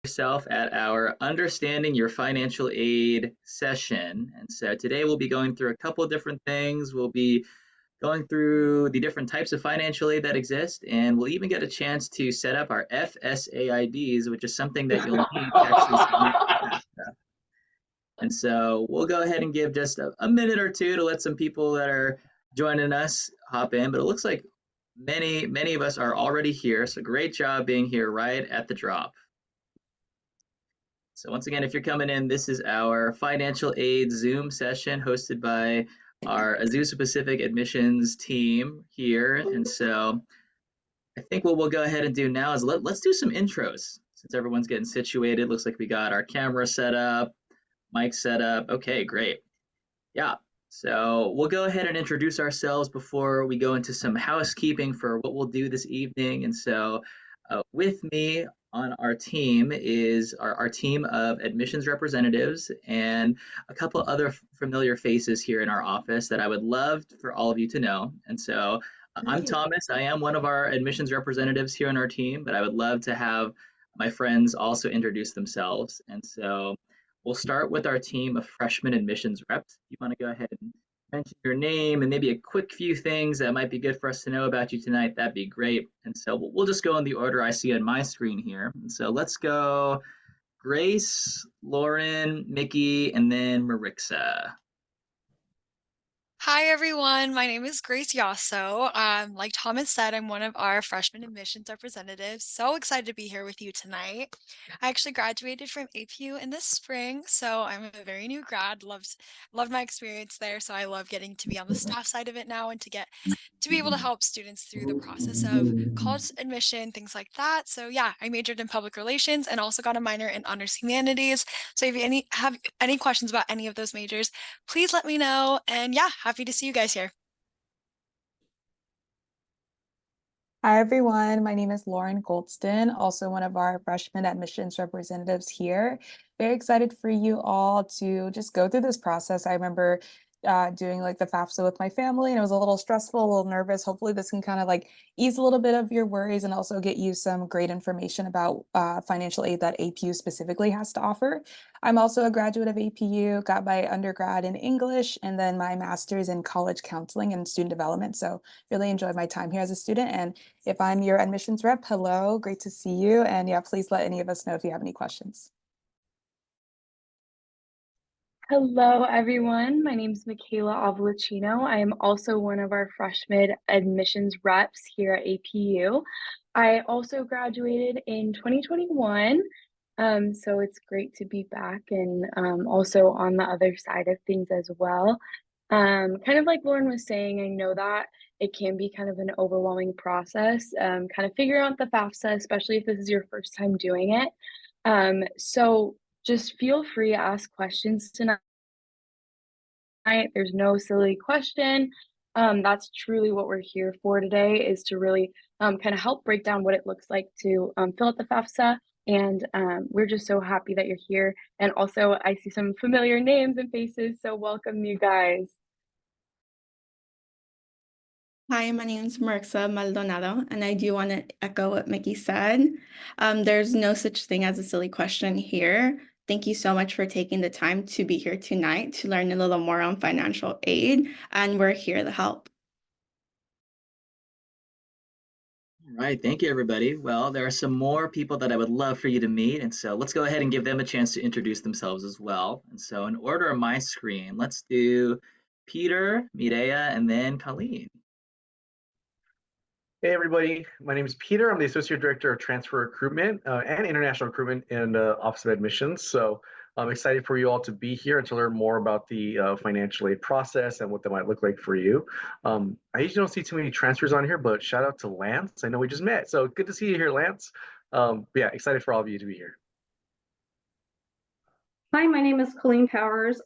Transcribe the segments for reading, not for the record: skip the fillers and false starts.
Yourself at our Understanding Your Financial Aid session. And so today we'll be going through a couple of different things. We'll be going through the different types of financial aid that exist, and we'll even get a chance to set up our FSA IDs, which is something that you'll need to actually submit to FAFSA. And so we'll go ahead and give just a minute or two to let some people that are joining us hop in. But it looks like many of us are already here. So great job being here right at the drop. So once again, if you're coming in, this is our financial aid Zoom session hosted by our Azusa Pacific admissions team here. And so I think what we'll go ahead and do now is let's do some intros since everyone's getting situated. Looks like we got our camera set up, mic set up. Okay, great. Yeah. So we'll go ahead and introduce ourselves before we go into some housekeeping for what we'll do this evening. And so with me on our team is our team of admissions representatives and a couple other familiar faces here in our office that I would love for all of you to know. And so I'm Thomas. I am one of our admissions representatives here on our team, but I would love to have my friends also introduce themselves. And so we'll start with our team of freshman admissions reps. If you want to go ahead and mention your name and maybe a quick few things that might be good for us to know about you tonight, that'd be great. And so we'll just go in the order I see on my screen here. And so let's go Grace, Lauren, Mickey, and then Marixa. Hi, everyone. My name is Grace Yasso. Like Thomas said, I'm one of our freshman admissions representatives. So excited to be here with you tonight. I actually graduated from APU in the spring, so I'm a very new grad. Loved my experience there. So I love getting to be on the staff side of it now and to be able to help students through the process of college admission, things like that. So yeah, I majored in public relations and also got a minor in honors humanities. So if you have any questions about any of those majors, please let me know. And yeah, happy to see you guys here. Hi, everyone. My name is Lauren Goldston, also one of our freshman admissions representatives here. Very excited for you all to just go through this process. I remember doing like the FAFSA with my family, and it was a little stressful, a little nervous. Hopefully this can kind of like ease a little bit of your worries and also get you some great information about financial aid that APU specifically has to offer. I'm also a graduate of APU, got my undergrad in English and then my master's in college counseling and student development. So really enjoyed my time here as a student. And if I'm your admissions rep, hello, great to see you. And yeah, please let any of us know if you have any questions. Hello, everyone. My name is Michaela Avalicino. I am also one of our freshman admissions reps here at APU. I also graduated in 2021, so it's great to be back and also on the other side of things as well. Kind of like Lauren was saying, I know that it can be kind of an overwhelming process, kind of figuring out the FAFSA, especially if this is your first time doing it. So just feel free to ask questions tonight. There's no silly question. That's truly what we're here for today, is to really kind of help break down what it looks like to fill out the FAFSA. And we're just so happy that you're here. And also, I see some familiar names and faces, so welcome, you guys. Hi, my name is Marixa Maldonado, and I do want to echo what Mickey said. There's no such thing as a silly question here. Thank you so much for taking the time to be here tonight to learn a little more on financial aid, and we're here to help. All right, thank you, everybody. Well, there are some more people that I would love for you to meet, and so let's go ahead and give them a chance to introduce themselves as well. And so in order on my screen, let's do Peter, Mireya, and then Colleen. Hey everybody, my name is Peter. I'm the Associate Director of Transfer Recruitment and International Recruitment in the Office of Admissions. So I'm excited for you all to be here and to learn more about the financial aid process and what that might look like for you. I usually don't see too many transfers on here, but shout out to Lance. I know we just met, so good to see you here, Lance. Yeah, excited for all of you to be here. Hi, my name is Colleen Powers.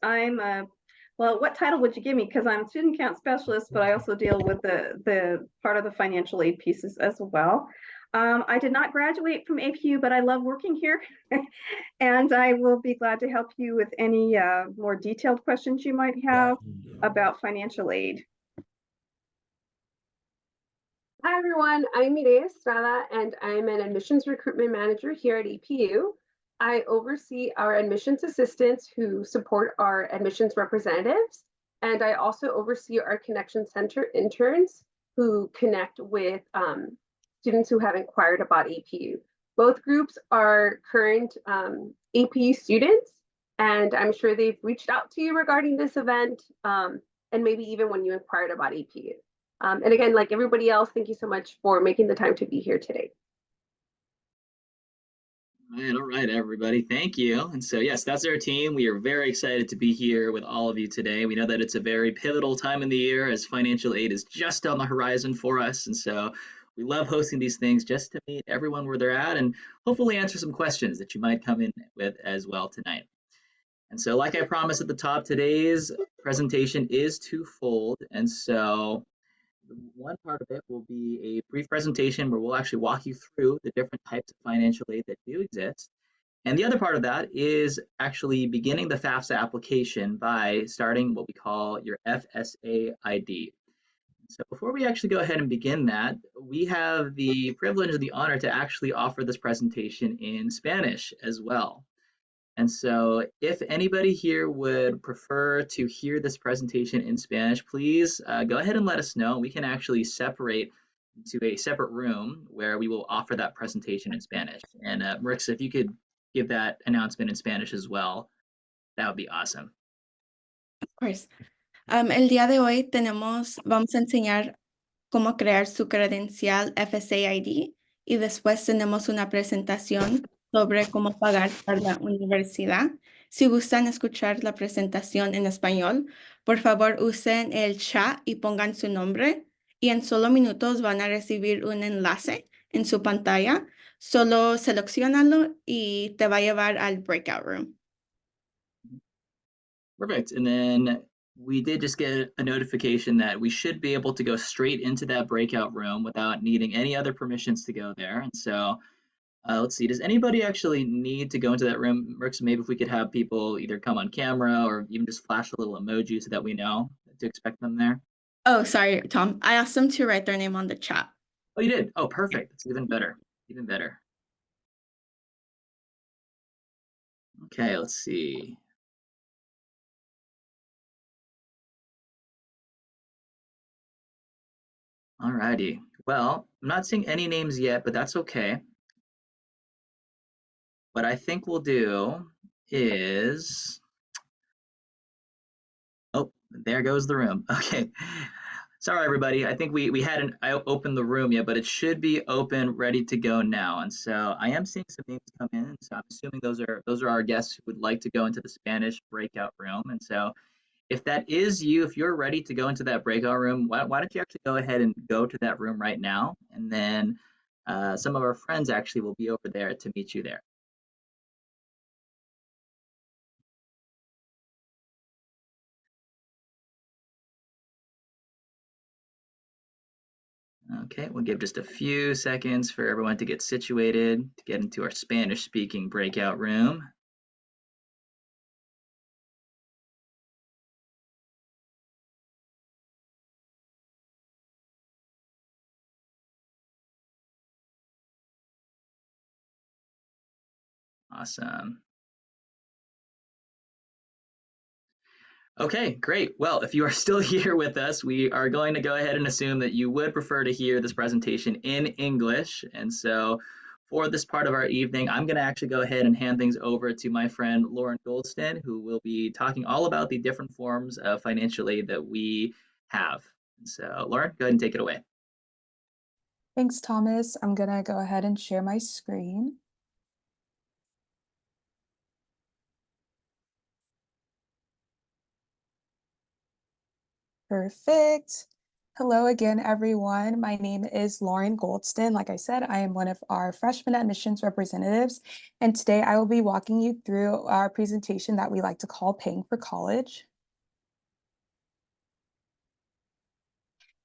Well, what title would you give me? Because I'm a student account specialist, but I also deal with the part of the financial aid pieces as well. I did not graduate from APU, but I love working here. And I will be glad to help you with any more detailed questions you might have about financial aid. Hi, everyone. I'm Mireya Estrada, and I'm an admissions recruitment manager here at APU. I oversee our admissions assistants who support our admissions representatives. And I also oversee our Connection Center interns who connect with students who have inquired about APU. Both groups are current APU students, and I'm sure they've reached out to you regarding this event, and maybe even when you inquired about APU. And again, like everybody else, thank you so much for making the time to be here today. All right, everybody. Thank you. And so, yes, that's our team. We are very excited to be here with all of you today. We know that it's a very pivotal time in the year as financial aid is just on the horizon for us. And so we love hosting these things just to meet everyone where they're at and hopefully answer some questions that you might come in with as well tonight. And so, like I promised at the top, today's presentation is twofold. And so one part of it will be a brief presentation where we'll actually walk you through the different types of financial aid that do exist. And the other part of that is actually beginning the FAFSA application by starting what we call your FSA ID. So before we actually go ahead and begin that, we have the privilege and the honor to actually offer this presentation in Spanish as well. And so if anybody here would prefer to hear this presentation in Spanish, please go ahead and let us know. We can actually separate to a separate room where we will offer that presentation in Spanish. And Marissa, if you could give that announcement in Spanish as well, that would be awesome. Of course. El día de hoy vamos a enseñar cómo crear su credencial FSA ID y después tenemos una presentación sobre cómo pagar para la universidad. Si gustan escuchar la presentación en español, por favor usen el chat y pongan su nombre y en solo minutos van a recibir un enlace en su pantalla. Solo selecciónalo y te va a llevar al breakout room. Perfect. And then we did just get a notification that we should be able to go straight into that breakout room without needing any other permissions to go there. And so let's see, does anybody actually need to go into that room? Merx, maybe if we could have people either come on camera or even just flash a little emoji so that we know to expect them there. Oh, sorry, Tom. I asked them to write their name on the chat. Oh, you did? Oh, perfect. That's even better. Even better. Okay, let's see. All righty. Well, I'm not seeing any names yet, but that's okay. What I think we'll do is, oh, there goes the room. Okay. Sorry, everybody. I think we hadn't opened the room yet, but it should be open, ready to go now. And so I am seeing some names come in. So I'm assuming those are our guests who would like to go into the Spanish breakout room. And so if that is you, if you're ready to go into that breakout room, why don't you actually go ahead and go to that room right now? And then some of our friends actually will be over there to meet you there. Okay, we'll give just a few seconds for everyone to get situated, to get into our Spanish-speaking breakout room. Awesome. Okay, great. Well, if you are still here with us, we are going to go ahead and assume that you would prefer to hear this presentation in English. And so for this part of our evening, I'm going to actually go ahead and hand things over to my friend Lauren Goldston, who will be talking all about the different forms of financial aid that we have. So Lauren, go ahead and take it away. Thanks, Thomas. I'm gonna go ahead and share my screen. Perfect. Hello again, everyone. My name is Lauren Goldston. Like I said, I am one of our freshman admissions representatives, and today I will be walking you through our presentation that we like to call Paying for College.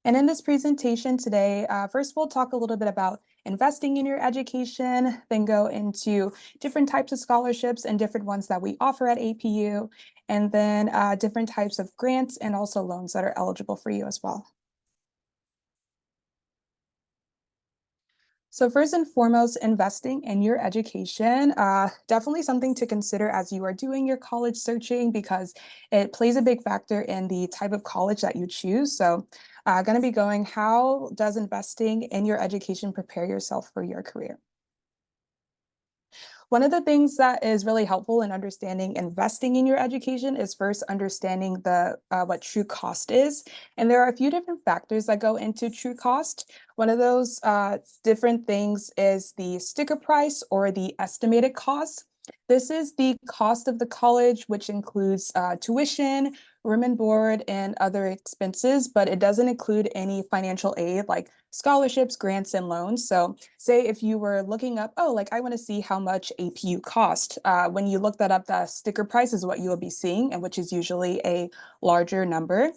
And in this presentation today, first we'll talk a little bit about investing in your education, then go into different types of scholarships and different ones that we offer at APU, and then different types of grants and also loans that are eligible for you as well. So first and foremost, investing in your education, definitely something to consider as you are doing your college searching because it plays a big factor in the type of college that you choose. So going to be going, how does investing in your education prepare yourself for your career? One of the things that is really helpful in understanding investing in your education is first understanding the what true cost is. And there are a few different factors that go into true cost. One of those different things is the sticker price or the estimated cost. This is the cost of the college, which includes tuition, room and board, and other expenses, but it doesn't include any financial aid like scholarships, grants, and loans. So say if you were looking up, oh, like I want to see how much APU cost. When you look that up, the sticker price is what you will be seeing, and which is usually a larger number.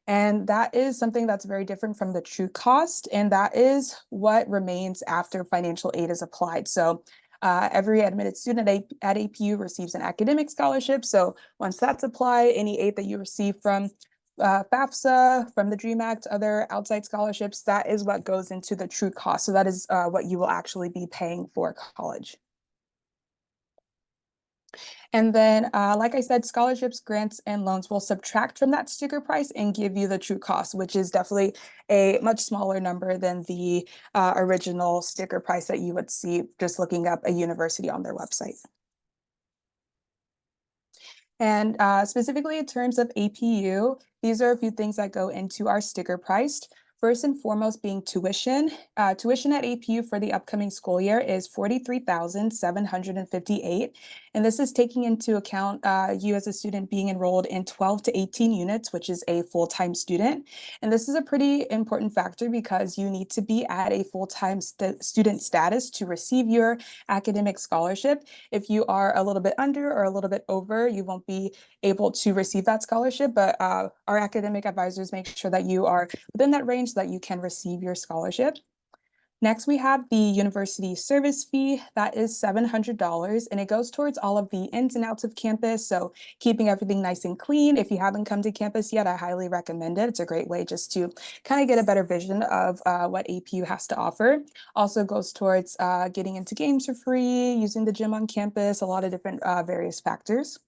And that is something that's very different from the true cost. And that is what remains after financial aid is applied. So every admitted student at APU receives an academic scholarship. So once that's applied, any aid that you receive from FAFSA, from the DREAM Act, other outside scholarships, that is what goes into the true cost. So that is what you will actually be paying for college. And then, like I said, scholarships, grants, and loans will subtract from that sticker price and give you the true cost, which is definitely a much smaller number than the original sticker price that you would see just looking up a university on their website. And specifically in terms of APU, these are a few things that go into our sticker price. First and foremost being tuition. Tuition at APU for the upcoming school year is $43,758. And this is taking into account you as a student being enrolled in 12 to 18 units, which is a full-time student. And this is a pretty important factor because you need to be at a full-time student status to receive your academic scholarship. If you are a little bit under or a little bit over, you won't be able to receive that scholarship, but our academic advisors make sure that you are within that range so that you can receive your scholarship. Next, we have the university service fee. That is $700, and it goes towards all of the ins and outs of campus. So keeping everything nice and clean. If you haven't come to campus yet, I highly recommend it. It's a great way just to kind of get a better vision of what APU has to offer. Also goes towards getting into games for free, using the gym on campus, a lot of different various factors.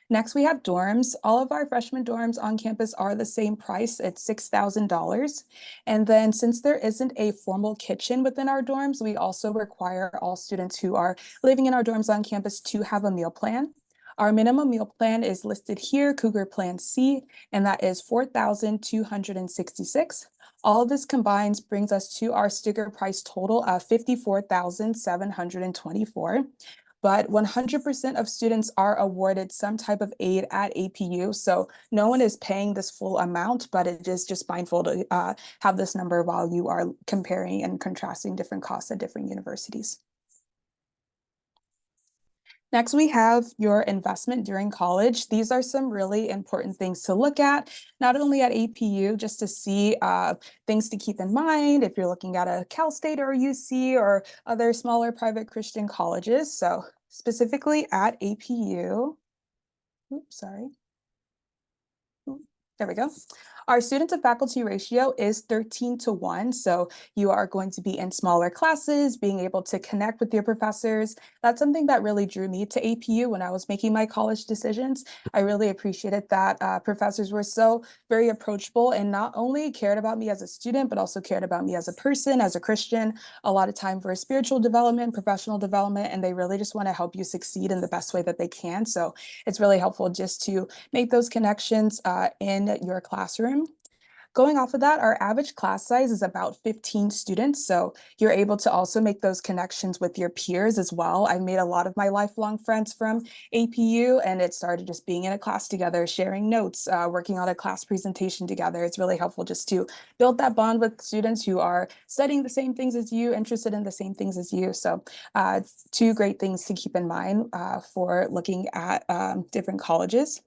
Next, we have dorms. All of our freshman dorms on campus are the same price at $6,000. And then since there isn't a formal kitchen within our dorms, we also require all students who are living in our dorms on campus to have a meal plan. Our minimum meal plan is listed here, Cougar Plan C, and that is $4,266. All of this combines brings us to our sticker price total of $54,724. But 100% of students are awarded some type of aid at APU. So no one is paying this full amount, but it is just mindful to have this number while you are comparing and contrasting different costs at different universities. Next, we have your investment during college. These are some really important things to look at, not only at APU, just to see things to keep in mind if you're looking at a Cal State or UC or other smaller private Christian colleges. So specifically at APU, oops, sorry. There we go. Our student to faculty ratio is 13 to 1. So you are going to be in smaller classes, being able to connect with your professors. That's something that really drew me to APU when I was making my college decisions. I really appreciated that professors were so very approachable and not only cared about me as a student, but also cared about me as a person, as a Christian, a lot of time for spiritual development, professional development, and they really just want to help you succeed in the best way that they can. So it's really helpful just to make those connections in your classroom. Going off of that, our average class size is about 15 students. So you're able to also make those connections with your peers as well. I've made a lot of my lifelong friends from APU, and it started just being in a class together, sharing notes, working on a class presentation together. It's really helpful just to build that bond with students who are studying the same things as you, interested in the same things as you. So two great things to keep in mind for looking at different colleges.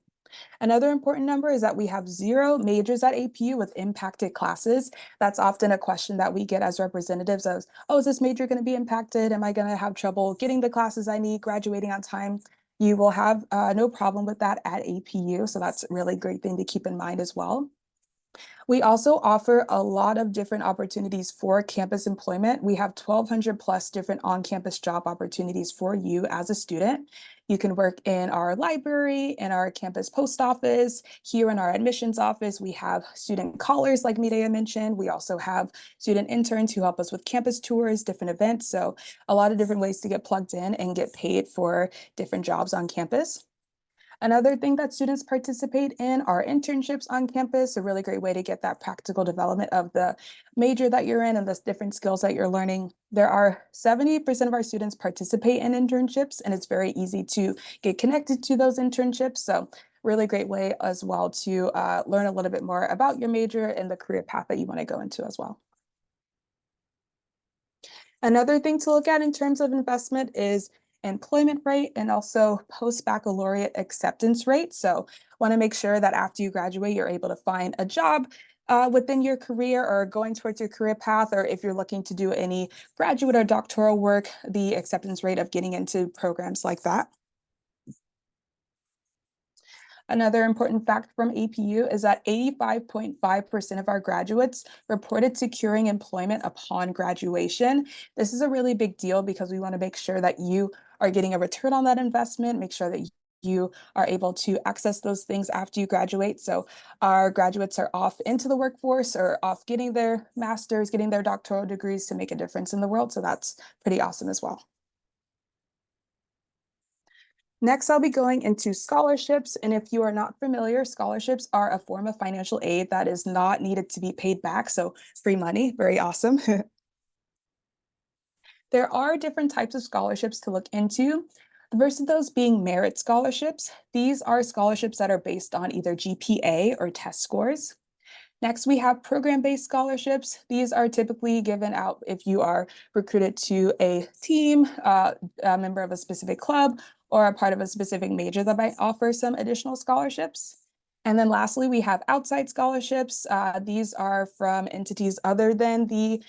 Another important number is that we have 0 majors at APU with impacted classes. That's often a question that we get as representatives of, oh, is this major going to be impacted? Am I going to have trouble getting the classes I need, graduating on time? You will have no problem with that at APU. So that's a really great thing to keep in mind as well. We also offer a lot of different opportunities for campus employment. We have 1,200 plus different on-campus job opportunities for you as a student. You can work in our library, in our campus post office. Here in our admissions office, we have student callers like Mireya mentioned. We also have student interns who help us with campus tours, different events. So a lot of different ways to get plugged in and get paid for different jobs on campus. Another thing that students participate in are internships on campus, a really great way to get that practical development of the major that you're in and the different skills that you're learning. There are 70% of our students participate in internships, and it's very easy to get connected to those internships. So really great way as well to learn a little bit more about your major and the career path that you want to go into as well. Another thing to look at in terms of investment is employment rate and also post-baccalaureate acceptance rate. So want to make sure that after you graduate, you're able to find a job within your career or going towards your career path, or if you're looking to do any graduate or doctoral work, the acceptance rate of getting into programs like that. Another important fact from APU is that 85.5% of our graduates reported securing employment upon graduation. This is a really big deal because we want to make sure that you are getting a return on that investment, make sure that you are able to access those things after you graduate. So our graduates are off into the workforce or off getting their master's, getting their doctoral degrees to make a difference in the world. So that's pretty awesome as well. Next, I'll be going into scholarships. And if you are not familiar, scholarships are a form of financial aid that is not needed to be paid back. So free money, very awesome. There are different types of scholarships to look into. The first of those being merit scholarships. These are scholarships that are based on either GPA or test scores. Next, we have program-based scholarships. These are typically given out if you are recruited to a team, a member of a specific club, or a part of a specific major that might offer some additional scholarships. And then lastly, we have outside scholarships. These are from entities other than the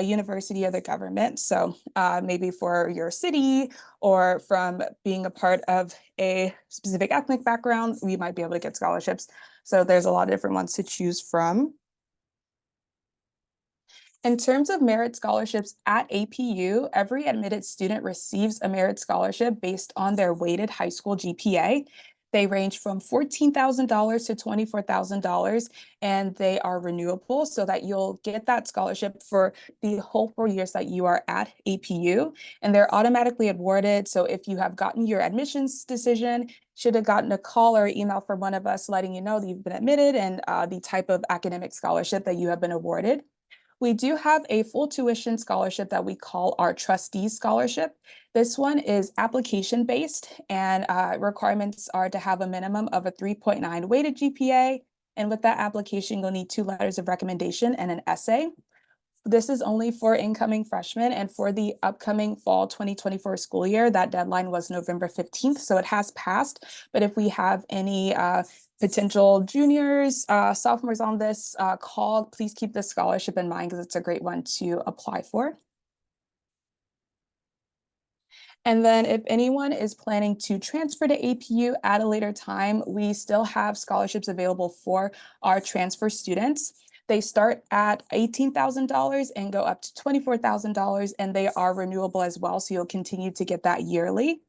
university or the government. So maybe for your city or from being a part of a specific ethnic background, we might be able to get scholarships. So there's a lot of different ones to choose from. In terms of merit scholarships at APU, every admitted student receives a merit scholarship based on their weighted high school GPA. They range from $14,000 to $24,000, and they are renewable so that you'll get that scholarship for the whole 4 years that you are at APU, and they're automatically awarded. So if you have gotten your admissions decision, should have gotten a call or email from one of us letting you know that you've been admitted and the type of academic scholarship that you have been awarded. We do have a full tuition scholarship that we call our trustee scholarship. This one is application based and requirements are to have a minimum of a 3.9 weighted GPA. And with that application, you'll need 2 letters of recommendation and an essay. This is only for incoming freshmen, and for the upcoming fall 2024 school year, that deadline was November 15th, so it has passed. But if we have any potential juniors, sophomores on this call, please keep this scholarship in mind because it's a great one to apply for. And then if anyone is planning to transfer to APU at a later time, we still have scholarships available for our transfer students. They start at $18,000 and go up to $24,000, and they are renewable as well. So you'll continue to get that yearly.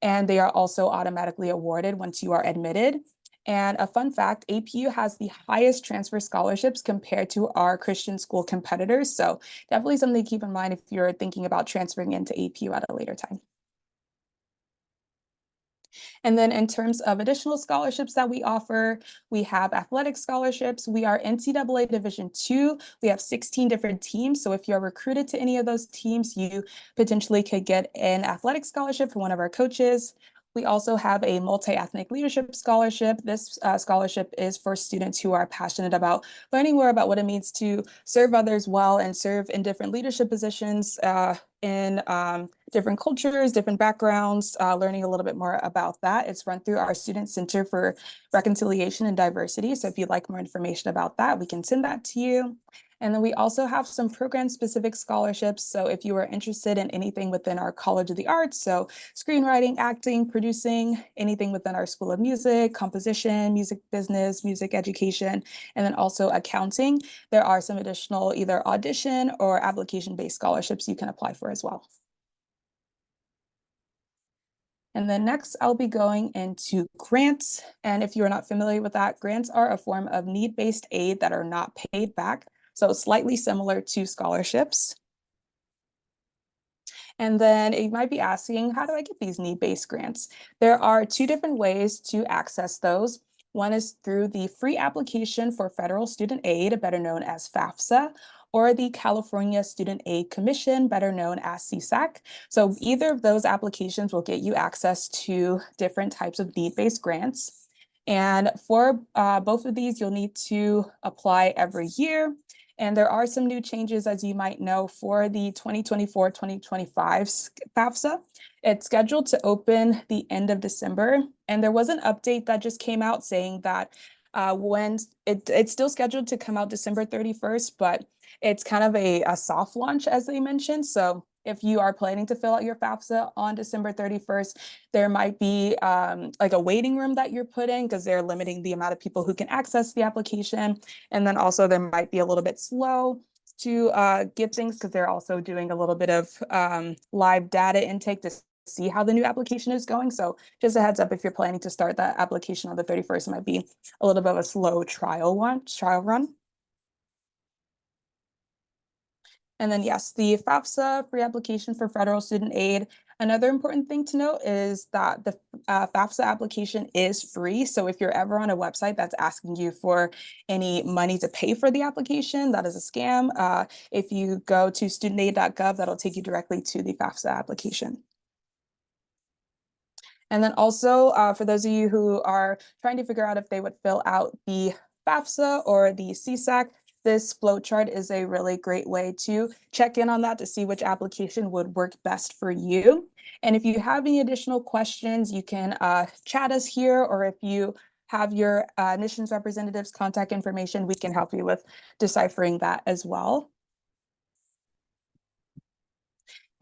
And they are also automatically awarded once you are admitted. And a fun fact, APU has the highest transfer scholarships compared to our Christian school competitors. So definitely something to keep in mind if you're thinking about transferring into APU at a later time. And then in terms of additional scholarships that we offer, we have athletic scholarships. We are NCAA Division II. We have 16 different teams. So if you're recruited to any of those teams, you potentially could get an athletic scholarship from one of our coaches. We also have a multi-ethnic leadership scholarship. This scholarship is for students who are passionate about learning more about what it means to serve others well and serve in different leadership positions in different cultures, different backgrounds, learning a little bit more about that. It's run through our Student Center for Reconciliation and Diversity. So if you'd like more information about that, we can send that to you. And then we also have some program-specific scholarships. So if you are interested in anything within our College of the Arts, so screenwriting, acting, producing, anything within our School of Music, composition, music business, music education, and then also accounting, there are some additional either audition or application-based scholarships you can apply for as well. And then next, I'll be going into grants. And if you're not familiar with that, grants are a form of need-based aid that are not paid back. So slightly similar to scholarships. And then you might be asking, how do I get these need-based grants? There are two different ways to access those. One is through the free application for federal student aid, better known as FAFSA, or the California Student Aid Commission, better known as CSAC. So either of those applications will get you access to different types of need-based grants. And for both of these, you'll need to apply every year. And there are some new changes, as you might know, for the 2024-2025 FAFSA. It's scheduled to open the end of December. And there was an update that just came out saying that when it's still scheduled to come out December 31st, but it's kind of a soft launch, as they mentioned. So if you are planning to fill out your FAFSA on December 31st, there might be like a waiting room that you're put in because they're limiting the amount of people who can access the application. And then also there might be a little bit slow to get things because they're also doing a little bit of live data intake to see how the new application is going. So just a heads up, if you're planning to start that application on the 31st, it might be a little bit of a slow trial run. And then yes, the FAFSA free application for federal student aid. Another important thing to note is that the FAFSA application is free. So if you're ever on a website that's asking you for any money to pay for the application, that is a scam. If you go to studentaid.gov, that'll take you directly to the FAFSA application. And then also for those of you who are trying to figure out if they would fill out the FAFSA or the CSAC, this flowchart is a really great way to check in on that to see which application would work best for you. And if you have any additional questions, you can chat us here, or if you have your admissions representative's contact information, we can help you with deciphering that as well.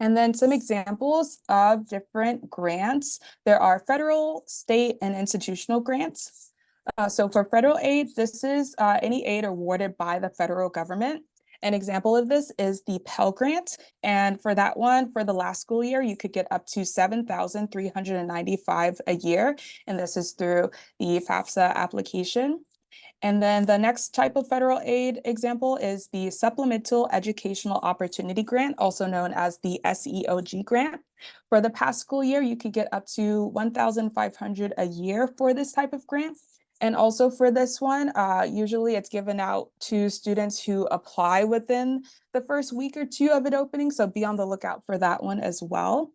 And then some examples of different grants. There are federal, state, and institutional grants. So for federal aid, this is any aid awarded by the federal government. An example of this is the Pell Grant. And for that one, for the last school year, you could get up to $7,395 a year. And this is through the FAFSA application. And then the next type of federal aid example is the Supplemental Educational Opportunity Grant, also known as the SEOG grant. For the past school year, you could get up to $1,500 a year for this type of grant. And also for this one, usually it's given out to students who apply within the first week or two of it opening. So be on the lookout for that one as well.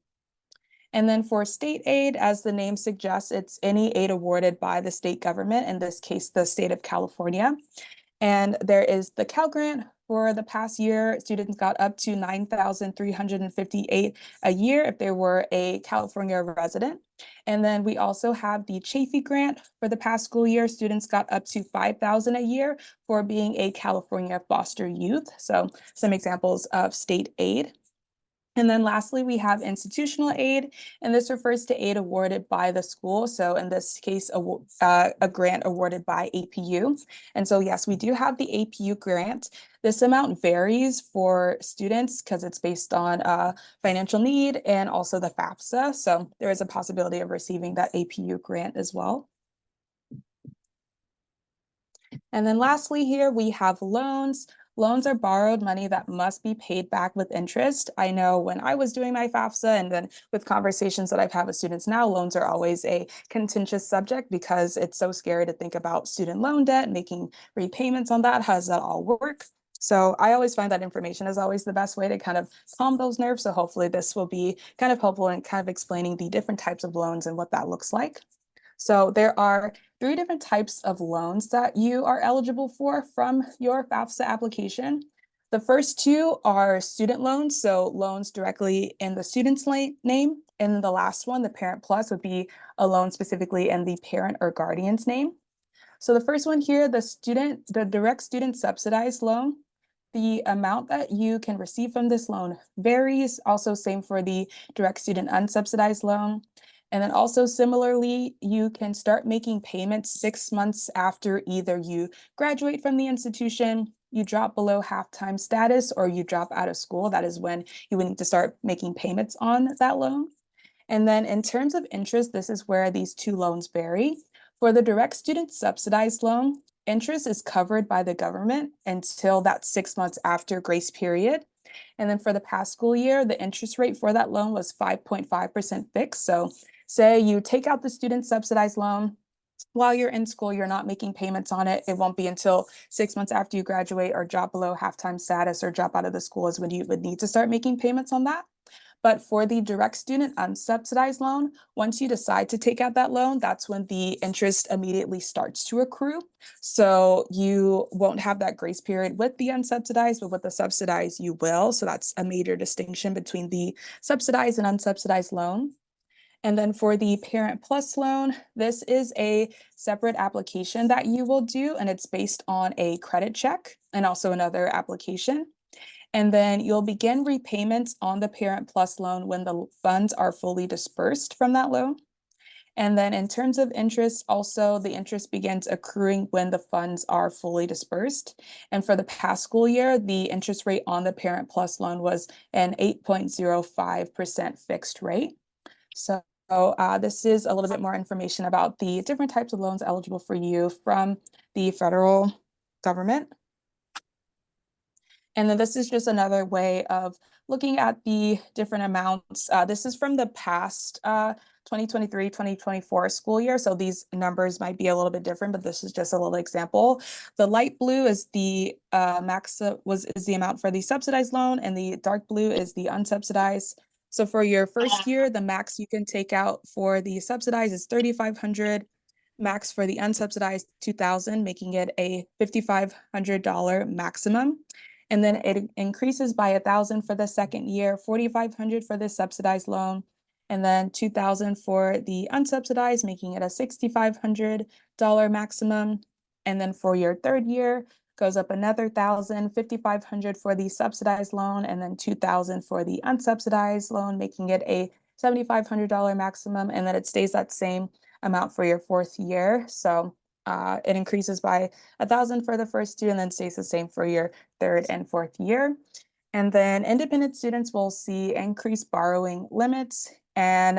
And then for state aid, as the name suggests, it's any aid awarded by the state government, in this case, the state of California. And there is the Cal Grant. For the past year, students got up to $9,358 a year if they were a California resident. And then we also have the Chafee Grant. For the past school year, students got up to $5,000 a year for being a California foster youth. So some examples of state aid. And then lastly, we have institutional aid, and this refers to aid awarded by the school. So in this case, a grant awarded by APU. And so yes, we do have the APU grant. This amount varies for students because it's based on financial need and also the FAFSA. So there is a possibility of receiving that APU grant as well. And then lastly here, we have loans. Loans are borrowed money that must be paid back with interest. I know when I was doing my FAFSA and then with conversations that I've had with students now, loans are always a contentious subject because it's so scary to think about student loan debt, making repayments on that. How does that all work? So I always find that information is always the best way to kind of calm those nerves. So hopefully this will be kind of helpful in kind of explaining the different types of loans and what that looks like. So there are 3 different types of loans that you are eligible for from your FAFSA application. The first 2 are student loans, so loans directly in the student's name. And the last one, the Parent Plus, would be a loan specifically in the parent or guardian's name. So the first one here, the direct student subsidized loan. the amount that you can receive from this loan varies. Also, same for the direct student unsubsidized loan. And then also similarly, you can start making payments 6 months after either you graduate from the institution, you drop below half-time status, or you drop out of school. That is when you would need to start making payments on that loan. And then in terms of interest, this is where these two loans vary. For the direct student subsidized loan, interest is covered by the government until that 6 months after grace period. And then for the past school year, the interest rate for that loan was 5.5% fixed. So say you take out the student subsidized loan, while you're in school, you're not making payments on it. It won't be until 6 months after you graduate or drop below half-time status or drop out of the school is when you would need to start making payments on that. But for the direct student unsubsidized loan, once you decide to take out that loan, that's when the interest immediately starts to accrue. So you won't have that grace period with the unsubsidized, but with the subsidized, you will. So that's a major distinction between the subsidized and unsubsidized loan. And then for the Parent Plus loan, this is a separate application that you will do, and it's based on a credit check and also another application. And then you'll begin repayments on the Parent Plus loan when the funds are fully dispersed from that loan. And then in terms of interest, also the interest begins accruing when the funds are fully dispersed. And for the past school year, the interest rate on the Parent Plus loan was an 8.05% fixed rate. So this is a little bit more information about the different types of loans eligible for you from the federal government. And then this is just another way of looking at the different amounts. This is from the past 2023-2024 school year. So these numbers might be a little bit different, but this is just a little example. The light blue is the is the amount for the subsidized loan, and the dark blue is the unsubsidized. So for your first year, the max you can take out for the subsidized is $3,500. Max for the unsubsidized, $2,000, making it a $5,500 maximum. And then it increases by $1,000 for the second year, $4,500 for the subsidized loan, and then $2,000 for the unsubsidized, making it a $6,500 maximum. And then for your third year, goes up another $1,000, $5,500 for the subsidized loan, and then $2,000 for the unsubsidized loan, making it a $7,500 maximum. And then it stays that same amount for your fourth year. So it increases by $1,000 for the first two and then stays the same for your third and fourth year. And then independent students will see increased borrowing limits, and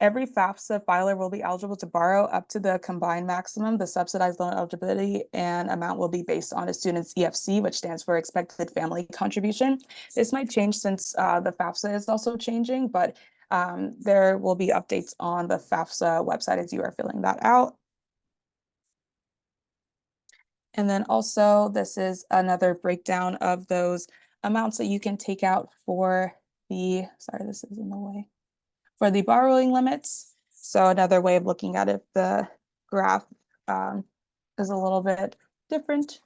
every FAFSA filer will be eligible to borrow up to the combined maximum. The subsidized loan eligibility and amount will be based on a student's EFC, which stands for expected family contribution. This might change since the FAFSA is also changing, but there will be updates on the FAFSA website as you are filling that out. And then also, this is another breakdown of those amounts that you can take out for the, sorry, this is in the way, for the borrowing limits. So another way of looking at it, the graph is a little bit different.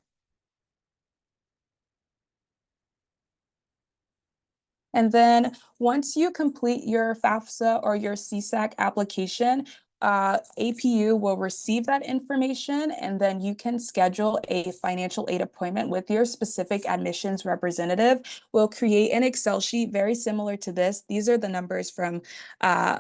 And then once you complete your FAFSA or your CSAC application, APU will receive that information, and then you can schedule a financial aid appointment with your specific admissions representative. We'll create an Excel sheet very similar to this. These are the numbers from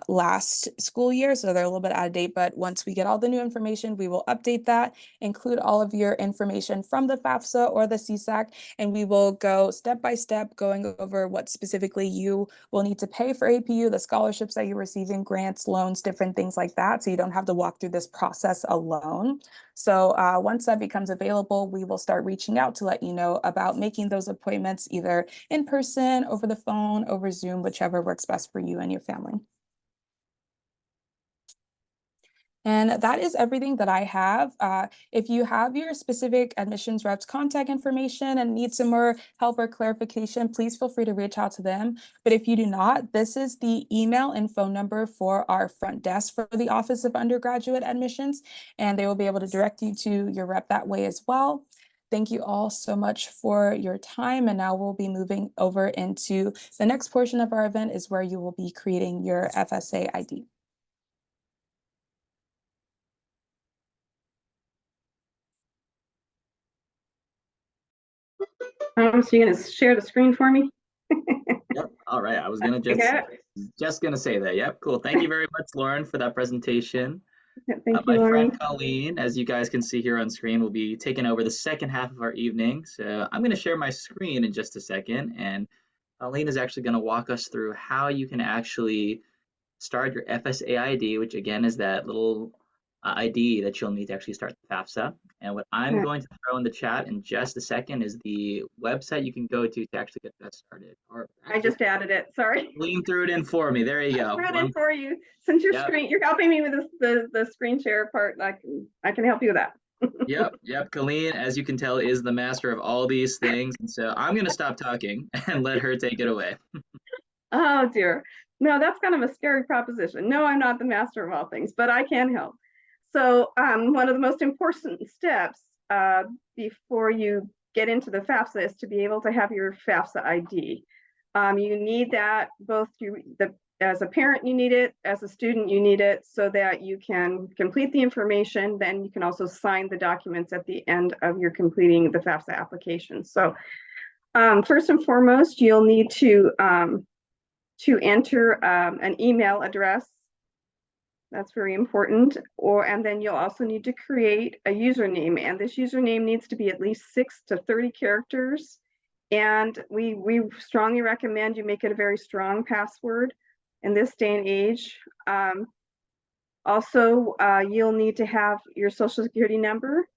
last school year, so they're a little bit out of date, but once we get all the new information, we will update that, include all of your information from the FAFSA or the CSAC, and we will go step by step going over what specifically you will need to pay for APU, the scholarships that you're receiving, grants, loans, different things like that. So you don't have to walk through this process alone. So once that becomes available, we will start reaching out to let you know about making those appointments either in person, over the phone, over Zoom, whichever works best for you and your family. And that is everything that I have. If you have your specific admissions rep's contact information and need some more help or clarification, please feel free to reach out to them. But if you do not, this is the email and phone number for our front desk for the Office of Undergraduate Admissions, and they will be able to direct you to your rep that way as well. Thank you all so much for your time. And now we'll be moving over into the next portion of our event is where you will be creating your FSA ID. So you're going to share the screen for me? Yep. All right. I was gonna Okay. just gonna say that. Yep. Cool. Thank you very much, Lauren, for that presentation. Thank you, My friend Lauren. Colleen, as you guys can see here on screen, will be taking over the second half of our evening. So I'm going to share my screen in just a second, and Colleen is actually going to walk us through how you can actually start your FSA ID, which again is that little ID that you'll need to actually start the FAFSA. And what I'm going to throw in the chat in just a second is the website you can go to actually get that started. Or I just added it. Sorry. Colleen threw it in for me. There you go. I threw it in for you. Since your Yep. screen, you're helping me with the screen share part. I can help you with that. Yep. Colleen, as you can tell, is the master of all these things. And so I'm going to stop talking and let her take it away. Oh dear. No, that's kind of a scary proposition. No, I'm not the master of all things, but I can help. So one of the most important steps before you get into the FAFSA is to be able to have your FAFSA ID. You need that both as a parent, you need it, as a student, you need it so that you can complete the information. Then you can also sign the documents at the end of your completing the FAFSA application. So first and foremost, you'll need to enter an email address. That's very important. And then you'll also need to create a username, and this username needs to be at least 6 to 30 characters. And we strongly recommend you make it a very strong password in this day and age. Also, you'll need to have your social security number,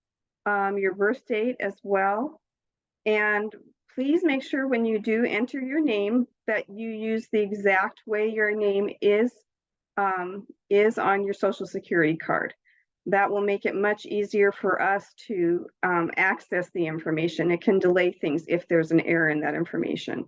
your birth date as well. And please make sure when you do enter your name that you use the exact way your name is on your social security card. That will make it much easier for us to access the information. It can delay things if there's an error in that information.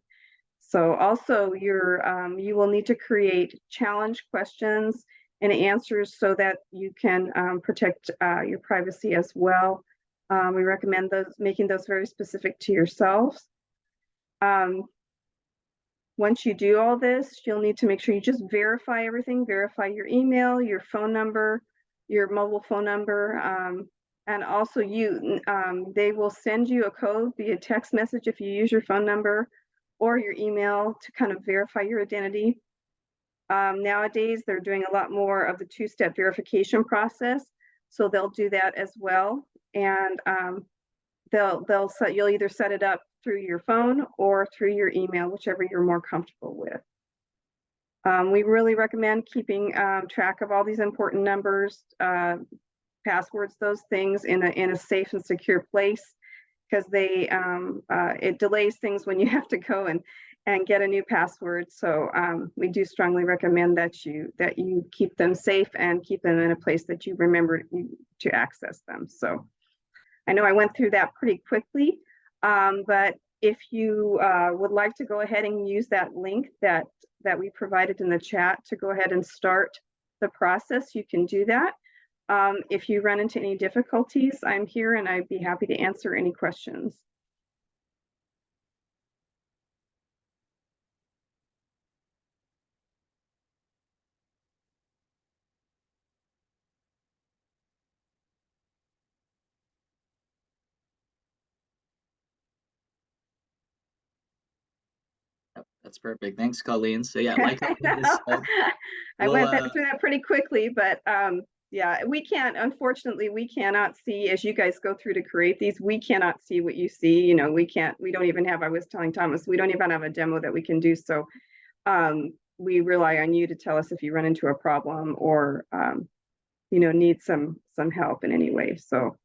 So also you will need to create challenge questions and answers so that you can protect your privacy as well. We recommend making those very specific to yourselves. Once you do all this, you'll need to make sure you just verify everything, verify your email, your phone number, your mobile phone number, and also they will send you a code via text message if you use your phone number or your email to kind of verify your identity. Nowadays, they're doing a lot more of the two-step verification process, so they'll do that as well. And you'll either set it up through your phone or through your email, whichever you're more comfortable with. We really recommend keeping track of all these important numbers, passwords, those things in a safe and secure place, because it delays things when you have to go and get a new password. So we do strongly recommend that you keep them safe and keep them in a place that you remember to access them. So I know I went through that pretty quickly, but if you would like to go ahead and use that link that we provided in the chat to go ahead and start the process, you can do that. If you run into any difficulties, I'm here and I'd be happy to answer any questions. That's perfect. Thanks, Colleen. So yeah, like Colleen just said, I went through that pretty quickly, but yeah, unfortunately, we cannot see, as you guys go through to create these, we cannot see what you see. You know, we don't even have, I was telling Thomas, we don't even have a demo that we can do. So we rely on you to tell us if you run into a problem or, need some help in any way. So.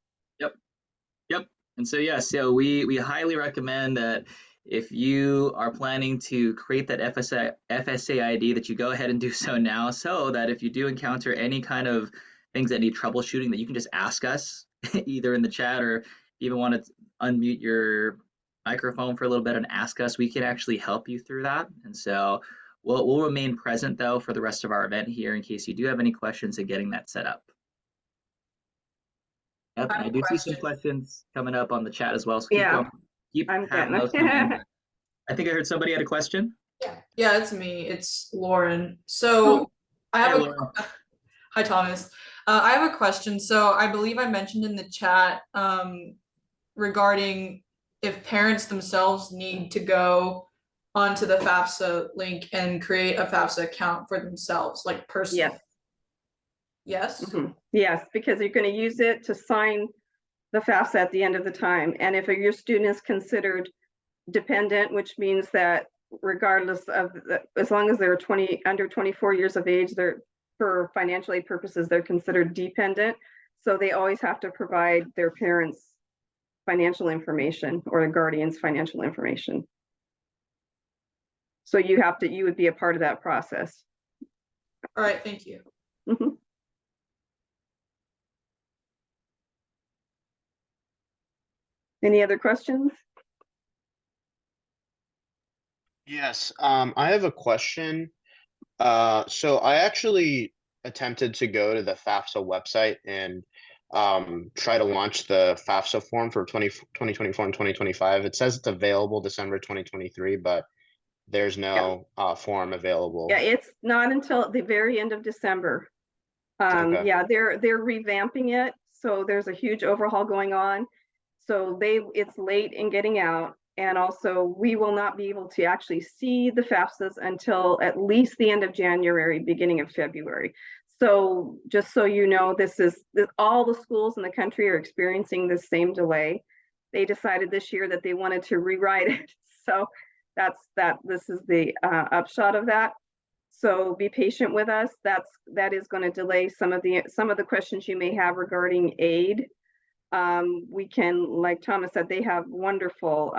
Yep. And so yeah, so we highly recommend that if you are planning to create that FSA ID, that you go ahead and do so now, so that if you do encounter any kind of things that need troubleshooting, that you can just ask us either in the chat, or even want to unmute your microphone for a little bit and ask us. We can actually help you through that. And so we'll remain present though for the rest of our event here in case you do have any questions in getting that set up. Yep, and I do see some questions coming up on the chat as well, so keep having those coming. I think I heard somebody had a question. Yeah, it's me. It's Lauren. So I have hi Thomas. I have a question. So I believe I mentioned in the chat regarding if parents themselves need to go onto the FAFSA link and create a FAFSA account for themselves, like personally. Yes. Yes. Yes, because you're going to use it to sign the FAFSA at the end of the time. And if your student is considered dependent, which means that regardless of as long as they're under 24 years of age, they're, for financial aid purposes, they're considered dependent. So they always have to provide their parents' financial information or the guardian's financial information. So you would be a part of that process. All right, thank you. Mm-hmm. Any other questions? Yes, I have a question. So I actually attempted to go to the FAFSA website and try to launch the FAFSA form for 2024 and 2025. It says it's available December 2023, but there's no form available. Yeah, it's not until the very end of December. Okay. Yeah, they're revamping it, so there's a huge overhaul going on. So it's late in getting out, and also we will not be able to actually see the FAFSAs until at least the end of January, beginning of February. So just so you know, all the schools in the country are experiencing the same delay. They decided this year that they wanted to rewrite it. So this is the upshot of that. So be patient with us. That is going to delay some of the questions you may have regarding aid. We can, like Thomas said, they have wonderful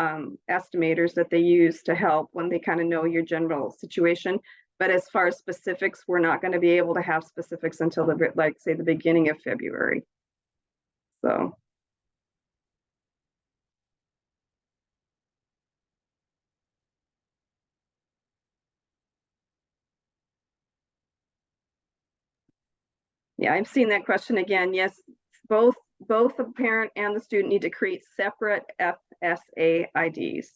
estimators that they use to help when they kind of know your general situation. But as far as specifics, we're not going to be able to have specifics until the beginning of February. So. Yeah, I've seen that question again. Yes, both the parent and the student need to create separate FSA IDs.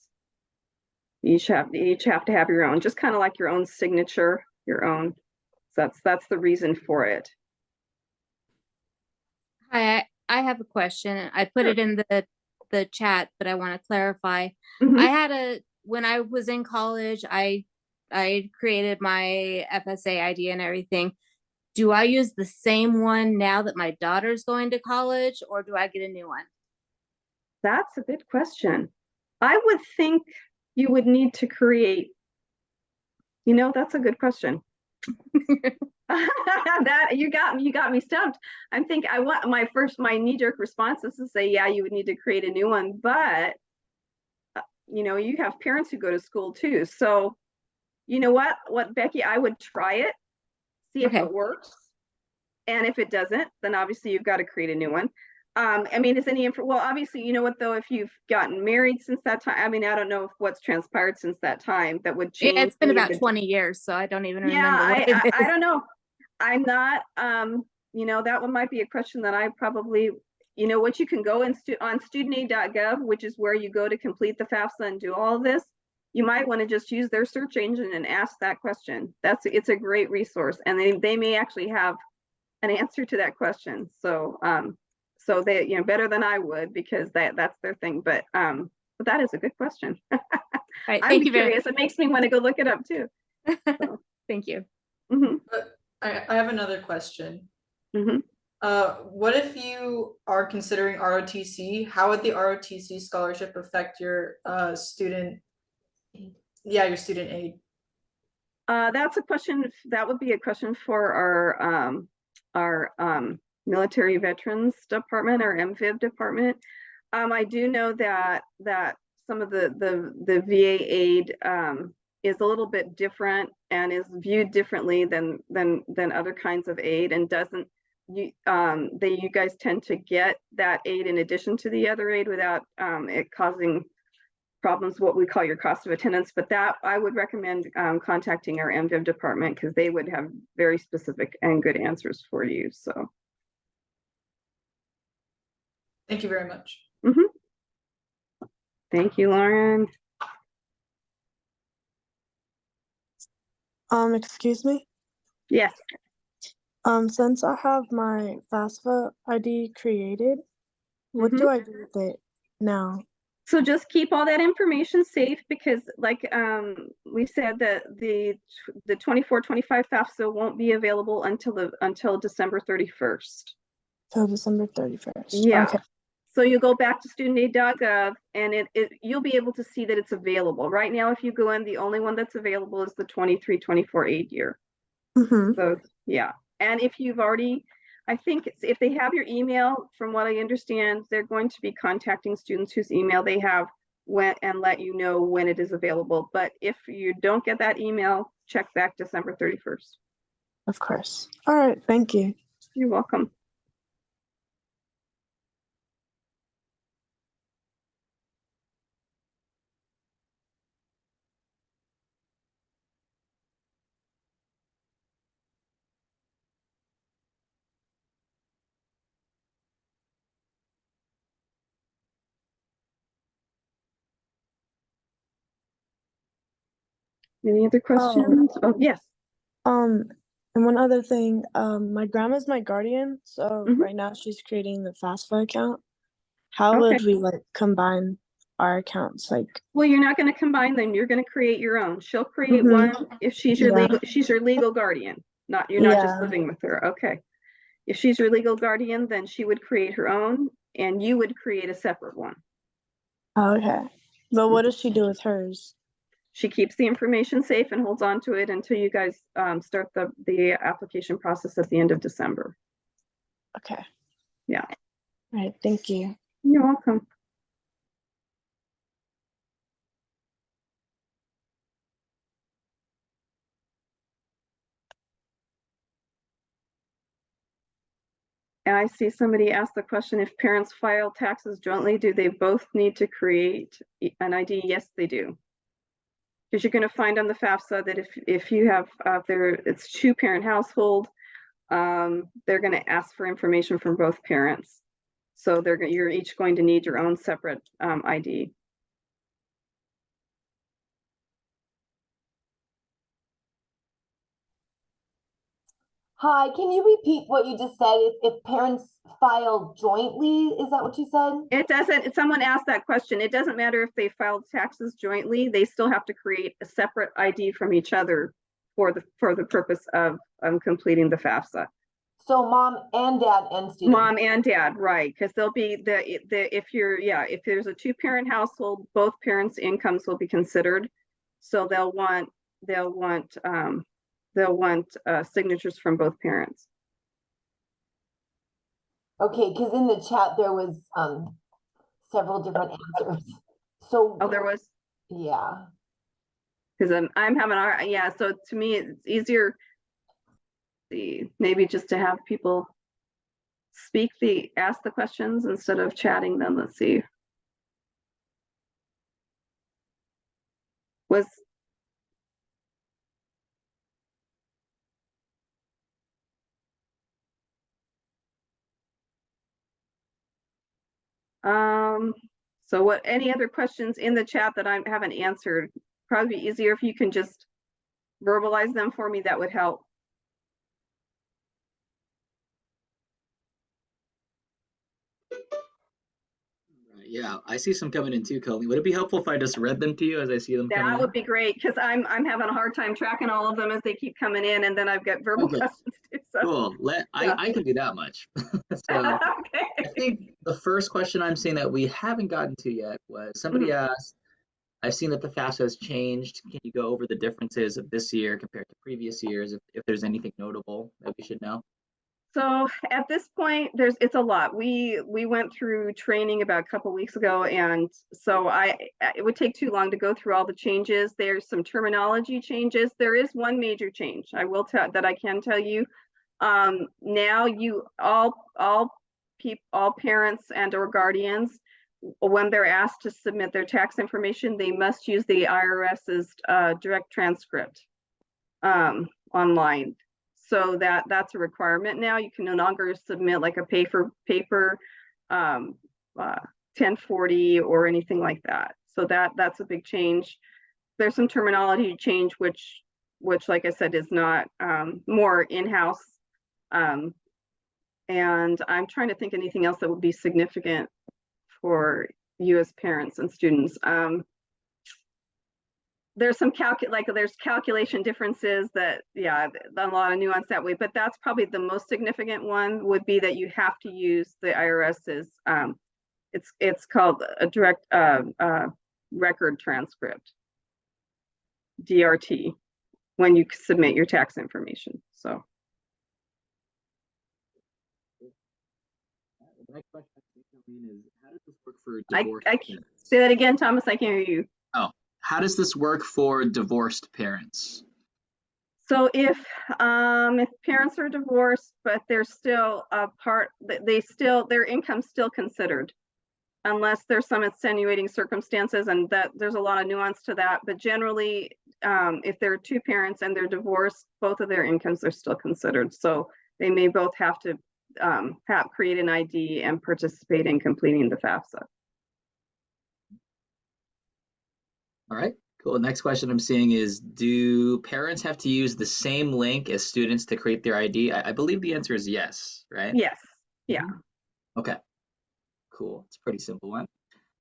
You each have to have your own, just kind of like your own signature, your own. So that's the reason for it. Hi, I have a question. I put it in the chat, but I want to clarify. Mhm. When I was in college, I created my FSA ID and everything. Do I use the same one now that my daughter's going to college, or do I get a new one? That's a good question. I would think you would need to create, that's a good question. That you got me stumped. I'm thinking my knee-jerk response is to say, yeah, you would need to create a new one, but you have parents who go to school too. So you know what, Becky, I would try it, see if it works. And if it doesn't, then obviously you've got to create a new one. I mean, is any info? Well, obviously, you know what though, if you've gotten married since that time, I mean, I don't know what's transpired since that time that would change. Yeah, it's been about 20 years, so I don't even remember what it is. I don't know. I'm not. That one might be a question that I probably. What you can go on studentaid.gov, which is where you go to complete the FAFSA and do all of this. You might want to just use their search engine and ask that question. It's a great resource, and they may actually have an answer to that question. So they better than I would, because that's their thing. But that is a good question. Right, I'm curious. It makes me want to go look it up too. So. Thank you. Mm-hmm. I have another question. Mm-hmm. What if you are considering ROTC? How would the ROTC scholarship affect your student? Yeah, your student aid. That's a question. That would be a question for our military veterans department, or MVIB department. I do know that some of the VA aid is a little bit different and is viewed differently than other kinds of aid, and doesn't you guys tend to get that aid in addition to the other aid without it causing problems, what we call your cost of attendance. But that I would recommend contacting our MVIB department, because they would have very specific and good answers for you. So thank you very much. Mm-hmm. Thank you, Lauren. Excuse me? Yes. Since I have my FAFSA ID created, what do I do with it now? So just keep all that information safe because like we said that the 24-25 FAFSA won't be available until December 31st. Till December 31st. Yeah. Okay. So you go back to studentaid.gov and you'll be able to see that it's available. Right now, if you go in, the only one that's available is the 23-24 aid year. So yeah. And if you've already, I think if they have your email, from what I understand, they're going to be contacting students whose email they have and let you know when it is available. But if you don't get that email, check back December 31st. Of course. All right. Thank you. You're welcome. Any other questions? Oh, yes. And one other thing, my grandma's my guardian, so right now she's creating the FAFSA account. How would we like combine our accounts? Like, well, you're not going to combine them. You're going to create your own. She'll create one if she's your legal guardian. You're not just living with her. Okay. If she's your legal guardian, then she would create her own and you would create a separate one. Okay. But what does she do with hers? She keeps the information safe and holds on to it until you guys start the application process at the end of December. Okay. Yeah. All right. Thank you. You're welcome. And I see somebody asked the question, if parents file taxes jointly, do they both need to create an ID? Yes, they do. Because you're going to find on the FAFSA that if you have it's 2-parent household, they're going to ask for information from both parents. So you're each going to need your own separate ID. Hi, can you repeat what you just said? If parents file jointly, is that what you said? It doesn't, someone asked that question. It doesn't matter if they filed taxes jointly, they still have to create a separate ID from each other for the purpose of completing the FAFSA. So mom and dad and student. Mom and dad, right? Because there'll be if there's a 2-parent household, both parents' incomes will be considered. So they'll want signatures from both parents. Okay, because in the chat there was several different answers. So there was. Yeah. Because I'm having so to me it's easier. Maybe just to have people ask the questions instead of chatting them. Let's see. So any other questions in the chat that I haven't answered? Probably be easier if you can just verbalize them for me, that would help. Yeah, I see some coming in too, Colleen. Would it be helpful if I just read them to you as I see them coming in? That would be great, because I'm having a hard time tracking all of them as they keep coming in, and then I've got verbal questions too. So. Cool. I can do that much. So okay. I think the first question I'm seeing that we haven't gotten to yet was somebody asked, I've seen that the FAFSA has changed. Can you go over the differences of this year compared to previous years, if there's anything notable that we should know? So at this point, it's a lot. We went through training about a couple weeks ago, and so it would take too long to go through all the changes. There's some terminology changes. There is one major change I will tell that I can tell you. Now all parents and or guardians, when they're asked to submit their tax information, they must use the IRS's direct transcript online. So that's a requirement now. You can no longer submit like a paper 1040 or anything like that. So that's a big change. There's some terminology change, which like I said is not more in-house. And I'm trying to think anything else that would be significant for you as parents and students. There's some there's calculation differences that, yeah, a lot of nuance that way, but that's probably the most significant one would be that you have to use the IRS's, it's called a direct record transcript, DRT, when you submit your tax information. So. The next question is, how does this work for divorced parents? Say that again, Thomas, I can't hear you. Oh, how does this work for divorced parents? So if parents are divorced, but they're still their income's still considered, unless there's some extenuating circumstances, and that there's a lot of nuance to that. But generally, if there are two parents and they're divorced, both of their incomes are still considered. So they may both have to create an ID and participate in completing the FAFSA. All right, cool. Next question I'm seeing is, do parents have to use the same link as students to create their ID? I believe the answer is yes, right? Yes, yeah. Okay, cool. It's a pretty simple one.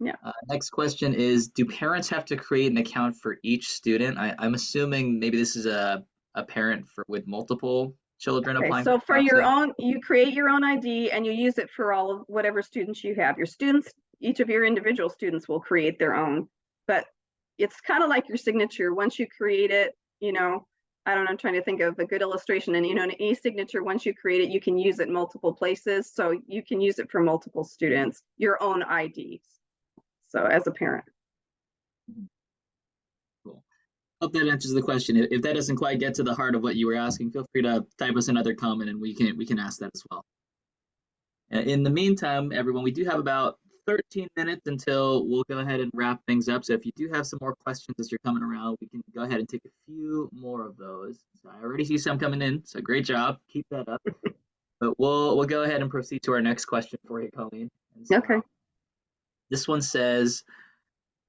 Yeah. Next question is, do parents have to create an account for each student? I'm assuming maybe this is a parent with multiple children applying. So for your own, you create your own ID and you use it for all of whatever students you have. Your students, each of your individual students will create their own, but it's kind of like your signature. Once you create it, you know, I don't know, I'm trying to think of a good illustration. And, you know, an e-signature, once you create it, you can use it multiple places. So you can use it for multiple students, your own IDs. So as a parent. Cool. Hope that answers the question. If that doesn't quite get to the heart of what you were asking, feel free to type us another comment and we can ask that as well. In the meantime, everyone, we do have about 13 minutes until we'll go ahead and wrap things up. So if you do have some more questions as you're coming around, we can go ahead and take a few more of those. So I already see some coming in, so great job. Keep that up. But we'll go ahead and proceed to our next question for you, Colleen. So, okay. This one says,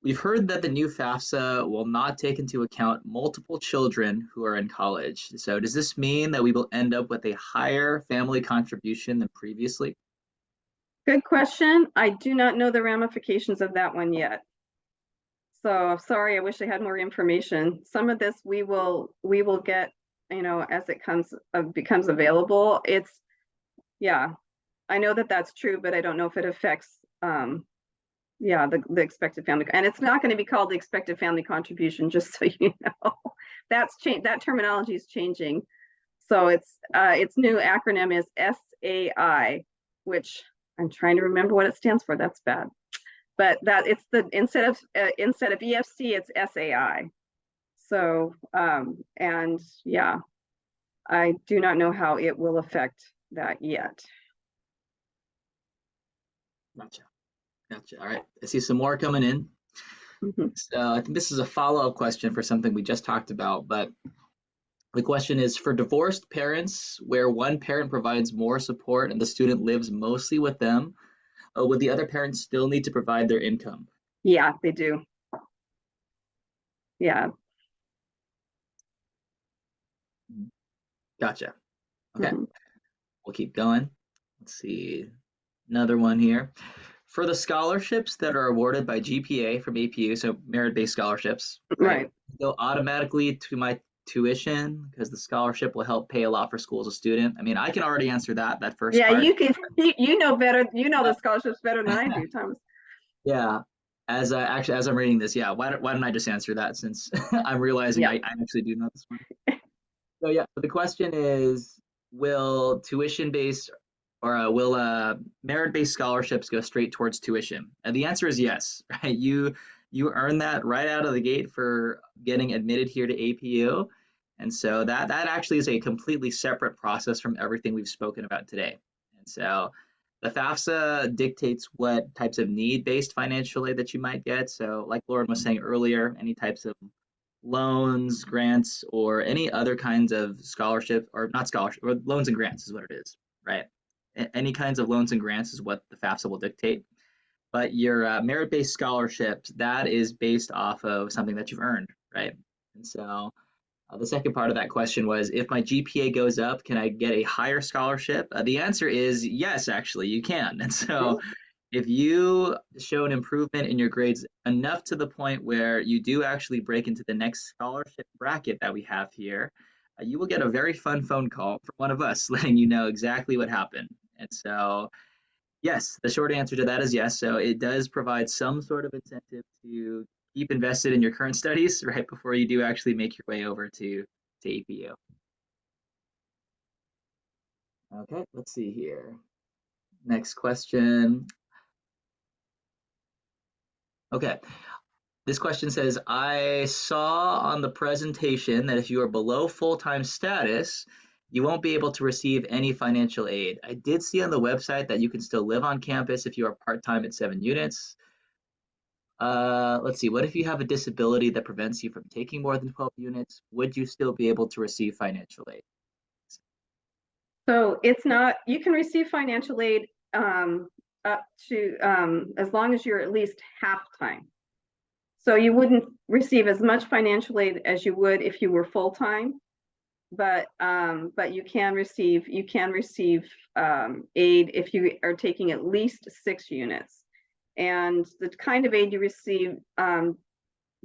we've heard that the new FAFSA will not take into account multiple children who are in college. So does this mean that we will end up with a higher family contribution than previously? Good question. I do not know the ramifications of that one yet. So sorry, I wish I had more information. Some of this we will get, you know, as it becomes available. Yeah, I know that that's true, but I don't know if it affects yeah, the expected family, and it's not going to be called the expected family contribution, just so you know. That's that terminology is changing. So its new acronym is SAI, which I'm trying to remember what it stands for. That's bad, but that it's the instead of EFC, it's SAI. So and yeah, I do not know how it will affect that yet. Gotcha. All right, I see some more coming in. So I think this is a follow-up question for something we just talked about, but the question is, for divorced parents where one parent provides more support and the student lives mostly with them, would the other parent still need to provide their income? Yeah, they do. Yeah. Gotcha. Okay, we'll keep going. Let's see, another one here. For the scholarships that are awarded by GPA from APU, so merit-based scholarships, right, go automatically to my tuition because the scholarship will help pay a lot for school as a student. I mean, I can already answer that first part. Yeah, you can. You know better. You know the scholarships better than I do, Thomas. Yeah. As I'm reading this, yeah. Why don't I just answer that, since I'm realizing I actually do know this one. So yeah, the question is, will tuition-based or will merit-based scholarships go straight towards tuition? And the answer is yes, right? You earn that right out of the gate for getting admitted here to APU. And so that actually is a completely separate process from everything we've spoken about today. And so the FAFSA dictates what types of need-based financial aid that you might get. So like Lauren was saying earlier, any types of loans, grants, or any other kinds of scholarship, or not scholarship, or loans and grants is what it is, right? Any kinds of loans and grants is what the FAFSA will dictate. But your merit-based scholarships, that is based off of something that you've earned, right? And so the second part of that question was, if my GPA goes up, can I get a higher scholarship? The answer is yes, actually, you can. And so if you show an improvement in your grades enough to the point where you do actually break into the next scholarship bracket that we have here, you will get a very fun phone call from one of us letting you know exactly what happened. And so, yes, the short answer to that is yes. So it does provide some sort of incentive to keep invested in your current studies right before you do actually make your way over to APU. Okay, let's see here. Next question. Okay, this question says, I saw on the presentation that if you are below full-time status, you won't be able to receive any financial aid. I did see on the website that you can still live on campus if you are part-time at 7 units. Let's see, what if you have a disability that prevents you from taking more than 12 units? Would you still be able to receive financial aid? So it's not, you can receive financial aid up to as long as you're at least half-time. So you wouldn't receive as much financial aid as you would if you were full-time, but you can receive aid if you are taking at least 6 units. And the kind of aid you receive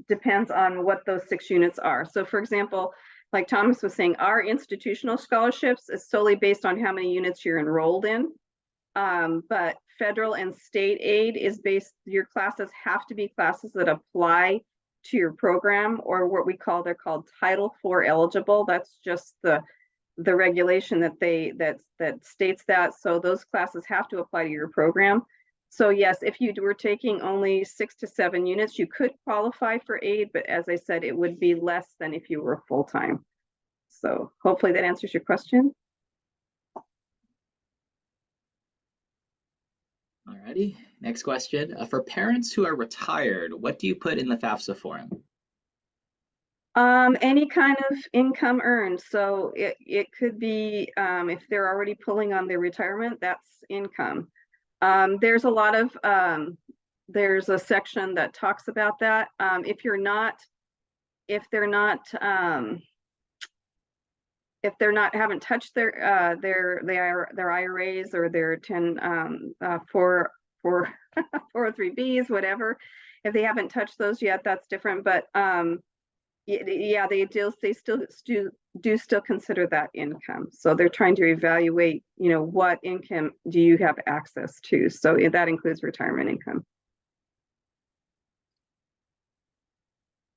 depends on what those 6 units are. So for example, like Thomas was saying, our institutional scholarships is solely based on how many units you're enrolled in. But federal and state aid is based, your classes have to be classes that apply to your program, or what they're called Title IV eligible. That's just the regulation that states that. So those classes have to apply to your program. So yes, if you were taking only 6 to 7 units, you could qualify for aid, but as I said, it would be less than if you were full-time. So hopefully that answers your question. Alrighty, next question. For parents who are retired, what do you put in the FAFSA form? Any kind of income earned. So it could be if they're already pulling on their retirement, that's income. There's a lot of there's a section that talks about that. If haven't touched their IRAs or their 403Bs, whatever, if they haven't touched those yet, that's different. But yeah, they still consider that income. So they're trying to evaluate, what income do you have access to? So that includes retirement income.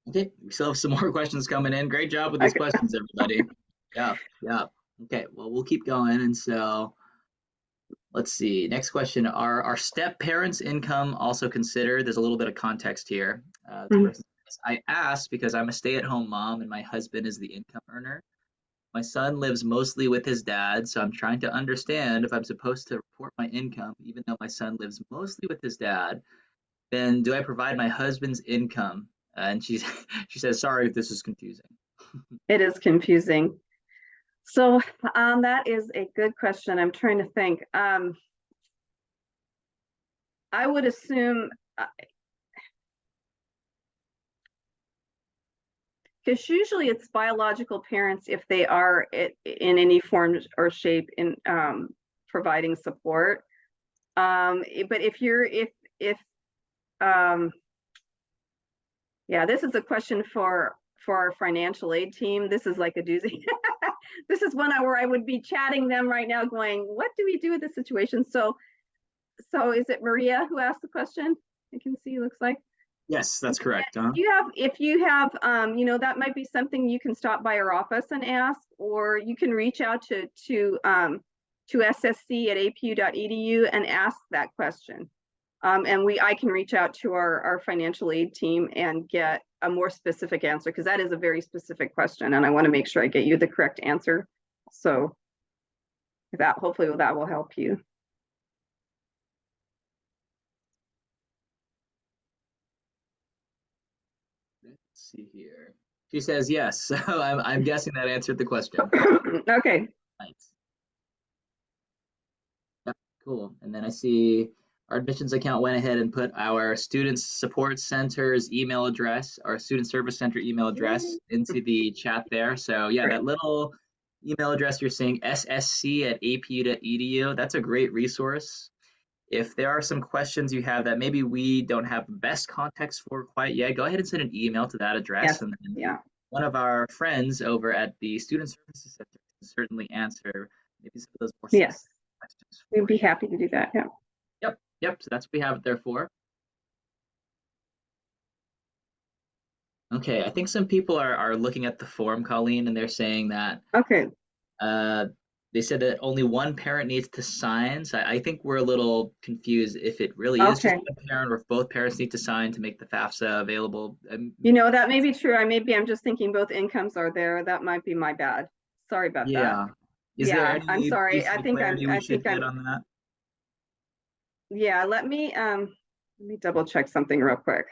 Okay, we still have some more questions coming in. Great job with these questions, everybody. Yeah. Okay, well, we'll keep going. And so let's see. Next question. Are step parents' income also considered? There's a little bit of context here. I asked because I'm a stay-at-home mom and my husband is the income earner. My son lives mostly with his dad, so I'm trying to understand if I'm supposed to report my income, even though my son lives mostly with his dad. Then do I provide my husband's income? And she says, sorry if this is confusing. It is confusing. So that is a good question. I'm trying to think. I would assume, because usually it's biological parents if they are in any form or shape in providing support. But yeah, this is a question for our financial aid team. This is like a doozy. This is one where I would be chatting them right now going, what do we do with this situation? So is it Maria who asked the question? I can see, looks like. Yes, that's correct. If you have, that might be something you can stop by our office and ask, or you can reach out to ssc@apu.edu and ask that question. And I can reach out to our financial aid team and get a more specific answer, because that is a very specific question and I want to make sure I get you the correct answer. So hopefully that will help you. Let's see here. She says yes, so I'm guessing that answered the question. Okay. Nice. Yep, cool. And then I see our admissions account went ahead and put our student support center's email address, our student service center email address into the chat there. So yeah, that little email address you're seeing, ssc@apu.edu, that's a great resource. if there are some questions you have that maybe we don't have the best context for quite yet, go ahead and send an email to that address, Yes, and then yeah. one of our friends over at the Student Services Center can certainly answer maybe some of those more specific Yes, questions we'd for be you. happy to do that. Yeah. Yep. So that's what we have it there for. Okay, I think some people are looking at the form, Colleen, and they're saying that Okay. uh, they said that only one parent needs to sign. So I think we're a little confused if it really is just Okay. one parent or if both parents need to sign to make the FAFSA available. You know, that may be true. I'm just thinking both incomes are there. That might be my bad. Sorry about that. Yeah. Is there Yeah, I'm any sorry. piece of clarity we should get on that? Yeah, let me double check something real quick.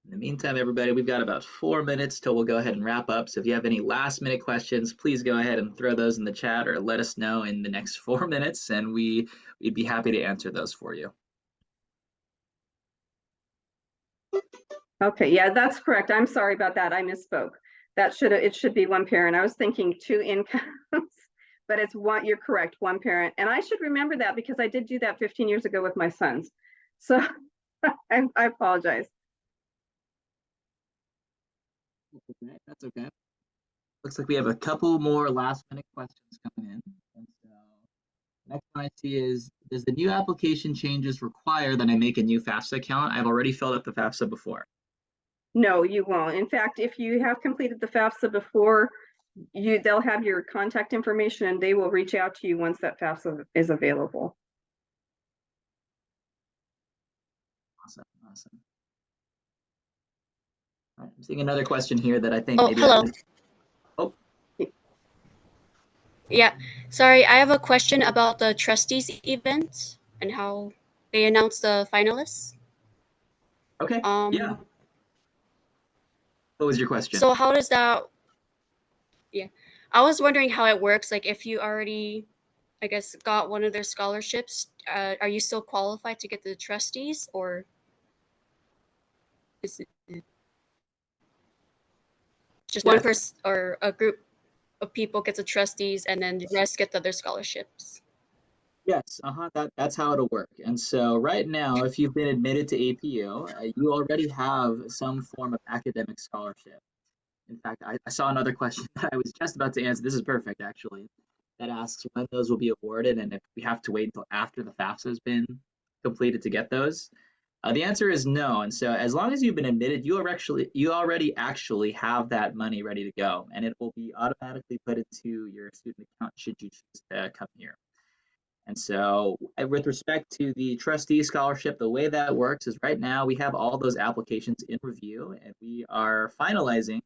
In the meantime, everybody, we've got about 4 minutes till we'll go ahead and wrap up. So if you have any last minute questions, please go ahead and throw those in the chat or let us know in the next 4 minutes, and we'd be happy to answer those for you. Okay, yeah, that's correct. I'm sorry about that. I misspoke. It should be one parent. I was thinking two incomes, but it's one, you're correct, one parent. And I should remember that because I did do that 15 years ago with my sons. So I apologize. Okay, that's okay. Looks like we have a couple more last minute questions coming in. And so next one I see is, does the new application changes require that I make a new FAFSA account? I've already filled out the FAFSA before. No, you won't. In fact, if you have completed the FAFSA before, they'll have your contact information and they will reach out to you once that FAFSA is available. Awesome. All right, I'm seeing another question here that I think maybe hello. Oh. Yeah, sorry, I have a question about the trustees event and how they announced the finalists. Okay, yeah. What was your question? So how does that, I was wondering how it works. Like if you already, I guess, got one of their scholarships, are you still qualified to get the trustees, or is it just one person or a group of people gets the trustees and then the rest get the other scholarships? Yes, that's how it'll work. And so right now, if you've been admitted to APU, you already have some form of academic scholarship. In fact, I saw another question that I was just about to answer. This is perfect, actually, that asks when those will be awarded and if we have to wait until after the FAFSA has been completed to get those. The answer is no. And so as long as you've been admitted, you already actually have that money ready to go, and it will be automatically put into your student account should you choose to come here. And so with respect to the trustee scholarship, the way that works is right now we have all those applications in review, and we are finalizing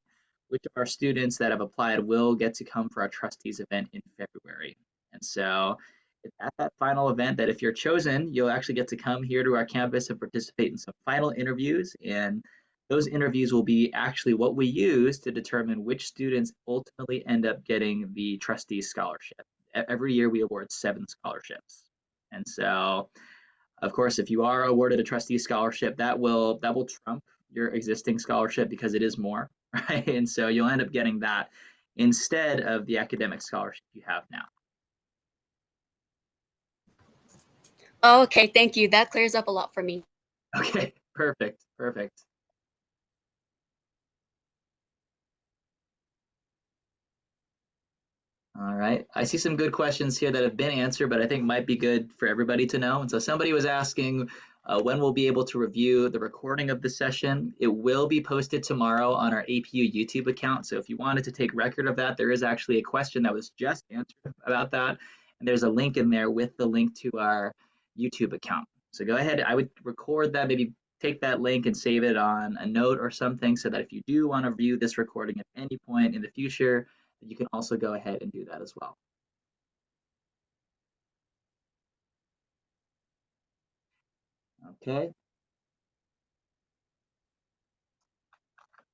which of our students that have applied will get to come for our trustees event in February. And so it's at that final event that if you're chosen, you'll actually get to come here to our campus and participate in some final interviews. And those interviews will be actually what we use to determine which students ultimately end up getting the trustee scholarship. Every year we award 7 scholarships. And so, of course, if you are awarded a trustee scholarship, that will trump your existing scholarship because it is more, right? And so you'll end up getting that instead of the academic scholarship you have now. Oh, okay, thank you. That clears up a lot for me. Okay, perfect. All right, I see some good questions here that have been answered, but I think might be good for everybody to know. And so somebody was asking when we'll be able to review the recording of the session. It will be posted tomorrow on our APU YouTube account. So if you wanted to take record of that, there is actually a question that was just answered about that. And there's a link in there with the link to our YouTube account. So go ahead, I would record that, maybe take that link and save it on a note or something so that if you do want to view this recording at any point in the future, you can also go ahead and do that as well. Okay.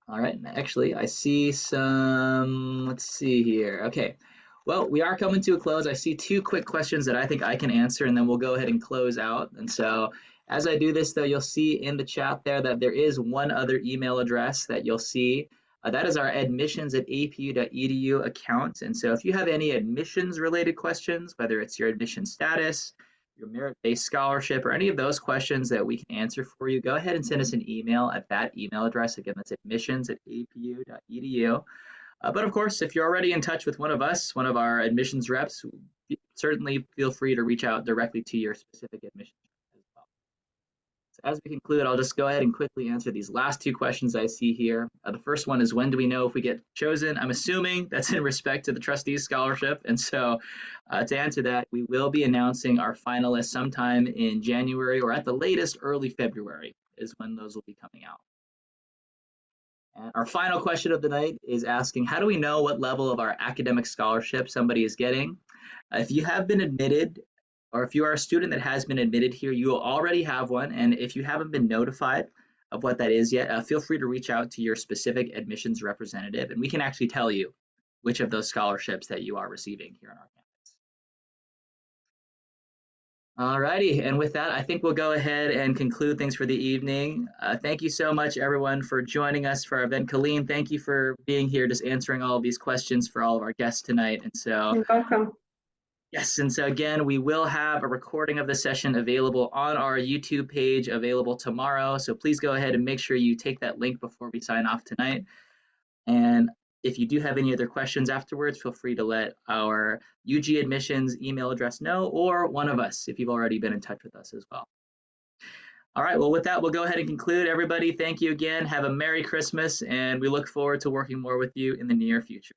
All right, actually, I see some, let's see here. Okay, Well, we are coming to a close. I see two quick questions that I think I can answer, and then we'll go ahead and close out. And so as I do this, though, you'll see in the chat there that there is one other email address that you'll see. That is our admissions@apu.edu account. And so if you have any admissions related questions, whether it's your admission status, your merit-based scholarship, or any of those questions that we can answer for you, go ahead and send us an email at that email address. Again, that's admissions@apu.edu. But of course, if you're already in touch with one of us, one of our admissions reps, certainly feel free to reach out directly to your specific admissions rep as well. So as we conclude, I'll just go ahead and quickly answer these last two questions I see here. The first one is, when do we know if we get chosen? I'm assuming that's in respect to the trustees scholarship. And so to answer that, we will be announcing our finalists sometime in January, or at the latest early February is when those will be coming out. And our final question of the night is asking, how do we know what level of our academic scholarship somebody is getting? If you have been admitted, or if you are a student that has been admitted here, you will already have one. And if you haven't been notified of what that is yet, feel free to reach out to your specific admissions representative, and we can actually tell you which of those scholarships that you are receiving here on our campus. Alrighty, and with that, I think we'll go ahead and conclude things for the evening. Thank you so much, everyone, for joining us for our event. Colleen, thank you for being here, just answering all of these questions for all of our guests tonight. And so, You're welcome. yes, and so again, we will have a recording of the session available on our YouTube page, available tomorrow. So please go ahead and make sure you take that link before we sign off tonight. And if you do have any other questions afterwards, feel free to let our UG admissions email address know, or one of us if you've already been in touch with us as well. All right, well, with that, we'll go ahead and conclude. Everybody, thank you again. Have a Merry Christmas, and we look forward to working more with you in the near future.